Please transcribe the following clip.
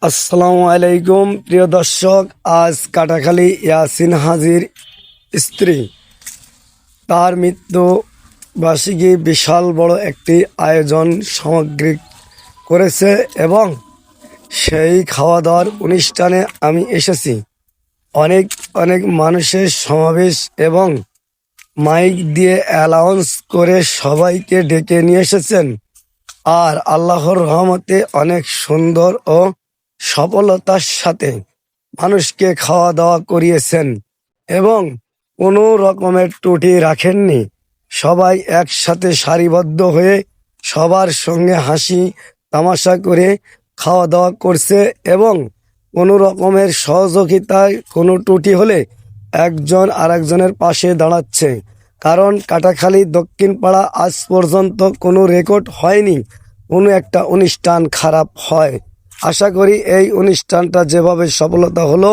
আসসালামু আলাইকুম প্রিয় দর্শক। আজ কাটাখালী ইয়াসিন হাজির স্ত্রী তার মৃত্যু বার্ষিকী বিশাল বড় একটি আয়োজন সামগ্রিক করেছে এবং সেই খাওয়া দাওয়ার অনুষ্ঠানে আমি এসেছি। অনেক অনেক মানুষের সমাবেশ এবং মাইক দিয়ে অ্যালাউন্স করে সবাইকে ডেকে নিয়ে এসেছেন। আর আল্লাহর রহমতে অনেক সুন্দর ও সফলতার সাথে মানুষকে খাওয়া দাওয়া করিয়েছেন এবং কোনো রকমের ত্রুটি রাখেননি। সবাই একসাথে সারিবদ্ধ হয়ে সবার সঙ্গে হাসি তামাশা করে খাওয়া দাওয়া করছে এবং কোনো রকমের সহযোগিতায় কোনো ত্রুটি হলে একজন আরেকজনের পাশে দাঁড়াচ্ছে। কারণ কাটাখালী দক্ষিণ পাড়া আজ পর্যন্ত কোনো রেকর্ড হয়নি কোনো একটা অনুষ্ঠান খারাপ হয়। আশা করি এই অনুষ্ঠানটা যেভাবে সফলতা হলো